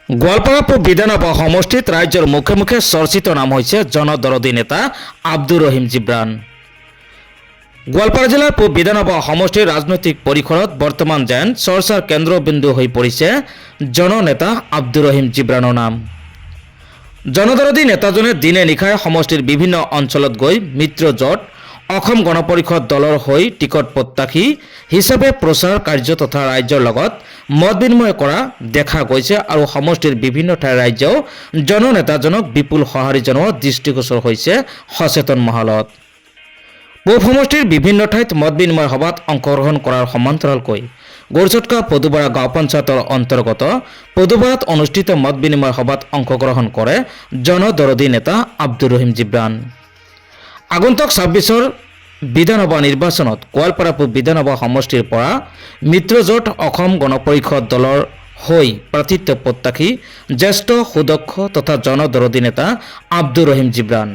গোৱালপাৰা পূব বিধানসভা সমষ্টিত ৰাজ্যৰ মুখে মুখে চৰ্চিত নাম হৈছে জনদৰদী নেতা আব্দুৰ ৰহিম জিব্ৰাণ। গোৱালপাৰা জিলাৰ পূব বিধানসভা সমষ্টিৰ ৰাজনৈতিক পৰিসৰত বৰ্তমান যেন চৰ্চাৰ কেন্দ্ৰবিন্দু হৈ পৰিছে জননেতা আব্দুৰ ৰহিম জিব্ৰাণৰ নাম। জনদৰদী নেতাজনে দিনে নিশাই সমষ্টিৰ বিভিন্ন অঞ্চলত গৈ মিত্ৰজোঁট অসম গণ পৰিষদ দলৰ হৈ টিকট প্ৰত্যাশী হিচাপে প্ৰচাৰ কাৰ্য তথা ৰাইজৰ লগত মত বিনিময় কৰা দেখা গৈছে আৰু সমষ্টিৰ বিভিন্ন ঠাইৰ ৰাইজেও জননেতাজনক বিপুল সঁহাৰি জনোৱা দৃষ্টিগোচৰ হৈছে সচেতন মহলত। পূব সমষ্টিৰ বিভিন্ন ঠাইত মত বিনিময় সভাত অংশগ্ৰহণ কৰাৰ সমান্তৰালকৈ গড়চটকা পদুপাৰা গাঁও পঞ্চায়তৰ অন্তৰ্গত পদুপাৰাত অনুষ্ঠিত মত বিনিময় সভাত অংশগ্ৰহণ কৰে জনদৰদী নেতা আব্দুৰ ৰহিম জিব্ৰাণ। আগন্তুক ২৬ৰ বিধানসভা নিৰ্বাচনত গোৱালপাৰা পূব বিধানসভা সমষ্টিৰ পৰা মিত্ৰজোঁট অসম গণ পৰিষদ দলৰ হৈ প্ৰাৰ্থিত্ব প্ৰত্যাশী জ্যেষ্ঠ সুদক্ষ তথা জনদৰদী নেতা আব্দুৰ ৰহিম জিব্ৰাণ।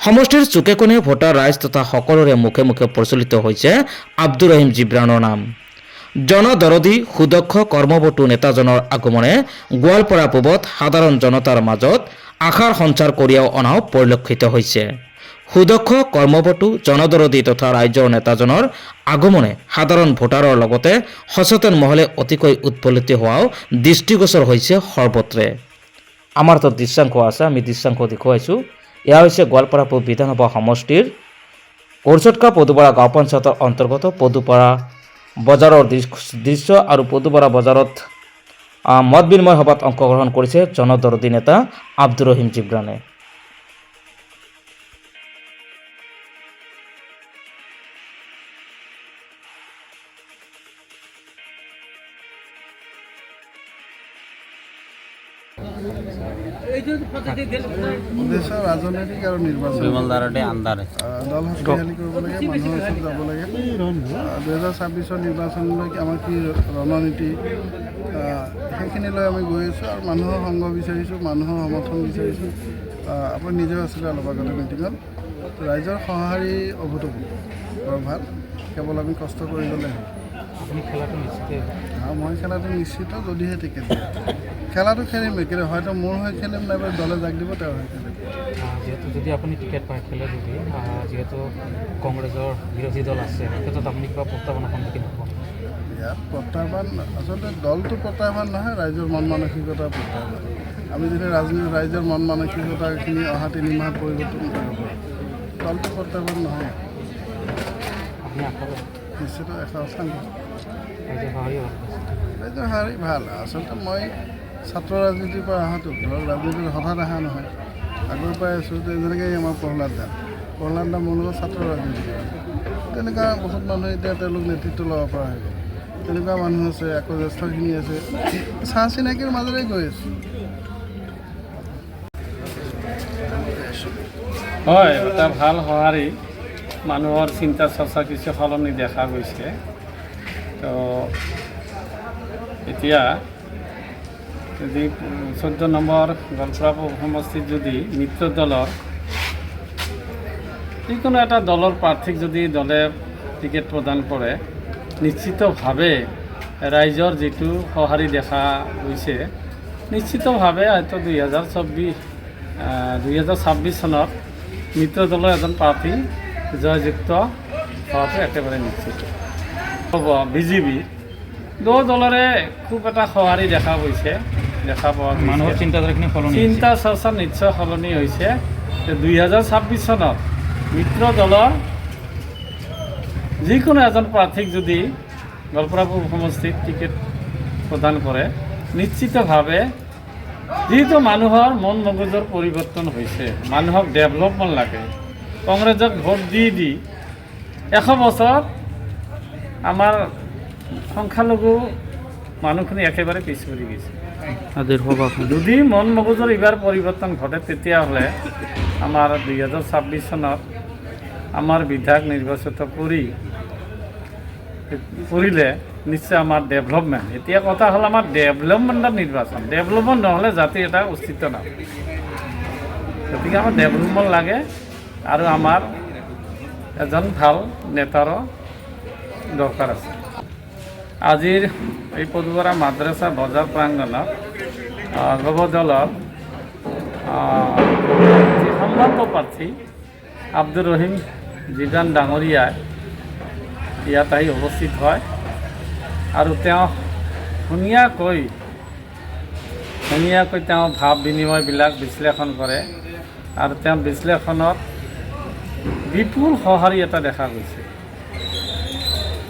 সমষ্টিৰ চুকে কোণে ভোটাৰ ৰাইজ তথা সকলোৰে মুখে মুখে প্ৰচলিত হৈছে আব্দুৰ ৰহিম জিব্ৰাণৰ নাম। জনদৰদী সুদক্ষ কৰ্মবতু নেতাজনৰ আগমনে গোৱালপাৰা পূবত সাধাৰণ জনতাৰ মাজত আশাৰ সঞ্চাৰ কঢ়িয়াই অনাও পৰিলক্ষিত হৈছে। সুদক্ষ কৰ্মবতু জনদৰদী তথা ৰাইজৰ নেতাজনৰ আগমনে সাধাৰণ ভোটাৰৰ লগতে সচেতন মহলে অতিকৈ উৎফুল্লিত হোৱাও দৃষ্টিগোচৰ হৈছে সৰ্বত্ৰে। আমাৰ তাত দৃশ্যাংশ আছে, আমি দৃশ্যাংশ দেখুৱাইছোঁ। এয়া হৈছে গোৱালপাৰা পূব বিধানসভা সমষ্টিৰ গড়চটকা পদুপাৰা গাঁও পঞ্চায়তৰ অন্তৰ্গত পদুপাৰা বজাৰৰ দৃশ্য আৰু পদুপাৰা বজাৰত মত বিনিময় সভাত অংশগ্ৰহণ কৰিছে জনদৰদী নেতা আব্দুৰ ৰহিম জিব্ৰাণে। উদ্দেশ্য ৰাজনৈতিক আৰু নিৰ্বাচন দল শক্তিশালী কৰিব লাগে, মানুহৰ ওচৰত যাব লাগে। ২০২৬ নিৰ্বাচনলৈ আমাৰ কি ৰণনীতি সেইখিনি লৈ আমি গৈ আছোঁ আৰু মানুহৰ সংগ বিচাৰিছোঁ, মানুহৰ সমৰ্থন বিচাৰিছোঁ। আপুনি নিজেও আছিলে অলপ আগতে মিটিঙত। ৰাইজৰ সঁহাৰি অভূতপূৰ্ব, বৰ ভাল। কেৱল আমি কষ্ট কৰি গ'লে আপুনি খেলাটো নিশ্চিত? মই খেলাটো নিশ্চিত, যদিহে টিকেট দিয়ে। খেলাটো খেলিম, কিন্তু হয়তো মোৰ হৈ খেলিম, নাইবা দলে জাক দিব তেওঁৰ হৈ খেলিম। যিহেতু যদি আপুনি টিকেট পায় খেলে, যদি যিহেতু কংগ্ৰেছৰ বিৰোধী দল আছে, ক্ষেত্ৰত আপুনি কিবা প্ৰত্যাহ্বানৰ সন্মুখীন হ'ব? ইয়াত প্ৰত্যাহ্বান আচলতে দলটো প্ৰত্যাহ্বান নহয়, ৰাইজৰ মন মানসিকতা প্ৰত্যাহ্বান। আমি যদি ৰাইজৰ মন মানসিকতাখিনি অহা ৩ মাহত পৰিৱৰ্তন কৰিব পাৰোঁ, দলটো প্ৰত্যাহ্বান নহয়। আপুনি আশা কৰে নিশ্চিত ৰাইজৰ সঁহাৰি ভাল। আচলতে মই ছাত্ৰ ৰাজনীতিৰ পৰা অহাটো, ধৰক ৰাজনীতিত হঠাৎ অহা নহয়, আগৰ পৰাই আছোঁ। যেনেকৈ আমাৰ প্ৰহ্লাদ দা মোৰ লগত ছাত্ৰ ৰাজনীতি কৰা, তেনেকুৱা বহুত মানুহ এতিয়া তেওঁলোক নেতৃত্ব ল'ব পৰা হৈ গ'ল। তেনেকুৱা মানুহ আছে, আকৌ জ্যেষ্ঠখিনি আছে, চাহ চিনাকিৰ মাজেৰে গৈ আছোঁ। হয়, এটা ভাল সঁহাৰি। মানুহৰ চিন্তা চৰ্চা কিছু সলনি দেখা গৈছে। তো এতিয়া যদি 14 নম্বৰ গোৱালপাৰা সমষ্টিত যদি মিত্ৰ দলৰ যিকোনো এটা দলৰ প্ৰাৰ্থীক যদি দলে টিকেট প্ৰদান কৰে, নিশ্চিতভাৱে ৰাইজৰ যিটো সঁহাৰি দেখা গৈছে, নিশ্চিতভাৱে হয়তো 2026 চনত মিত্ৰ দলৰ এজন প্ৰাৰ্থী জয়যুক্ত হোৱাটো একেবাৰে নিশ্চিত হ'ব। বিজেপি দলৰে খুব এটা সঁহাৰি দেখা গৈছে, দেখা পোৱা মানুহৰ চিন্তাধাৰাখিনি সলনি, চিন্তা চৰ্চা নিশ্চয় সলনি হৈছে। 2026 চনত মিত্ৰ দলৰ যিকোনো এজন প্ৰাৰ্থীক যদি গোৱালপাৰা পূব সমষ্টিত টিকেট প্ৰদান কৰে, নিশ্চিতভাৱে যিহেতু মানুহৰ মন মগজুৰ পৰিৱৰ্তন হৈছে, মানুহক ডেভেলপমেণ্ট লাগে। কংগ্ৰেছক ভোট দি 100 বছৰ আমাৰ সংখ্যালঘু মানুহখিনি একেবাৰে পিছ পৰি গৈছে। যদি মন মগজুৰ এইবাৰ পৰিৱৰ্তন ঘটে, তেতিয়াহ'লে আমাৰ 2026 চনত আমাৰ বিধায়ক নিৰ্বাচিত কৰিলে নিশ্চয় আমাৰ ডেভেলপমেণ্ট। এতিয়া কথা হ'ল আমাৰ ডেভেলপমেণ্টৰ নিৰ্বাচন। ডেভেলপমেণ্ট নহ'লে জাতিৰ এটা অস্তিত্ব নাই। গতিকে আমাৰ ডেভেলপমেণ্ট লাগে আৰু আমাৰ এজন ভাল নেতাৰো দৰকাৰ আছে। আজিৰ এই পদুপাৰা মাদ্ৰাছা বজাৰ প্ৰাংগণত গব দলৰ যি সম্ভাব্য প্ৰাৰ্থী আব্দুৰ ৰহিম জিবৰান ডাঙৰীয়াই ইয়াত আহি উপস্থিত হয় আৰু তেওঁ ধুনীয়াকৈ তেওঁ ভাৱ বিনিময়বিলাক বিশ্লেষণ কৰে আৰু তেওঁ বিশ্লেষণত বিপুল সঁহাৰি এটা দেখা গৈছে।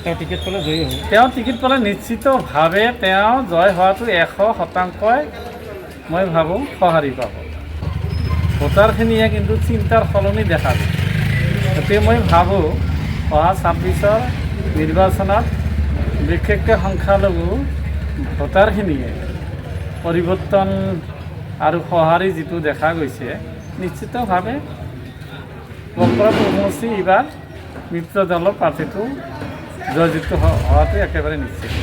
তেওঁ টিকেট পালে জয়ী হ'ব। তেওঁ টিকেট পালে নিশ্চিতভাৱে তেওঁ জয় হোৱাটো 100% মই ভাবোঁ সঁহাৰি পাব। ভোটাৰখিনিয়ে কিন্তু চিন্তাৰ সলনি দেখা যায়। গতিকে মই ভাবোঁ অহা 26ৰ নিৰ্বাচনত বিশেষকৈ সংখ্যালঘু ভোটাৰখিনিয়ে পৰিৱৰ্তন আৰু সঁহাৰি যিটো দেখা গৈছে নিশ্চিতভাৱে গোৱালপাৰা পূব সমষ্টি এইবাৰ মিত্ৰ দলৰ প্ৰাৰ্থীটো জয়যুক্ত হোৱাটো একেবাৰে নিশ্চিত।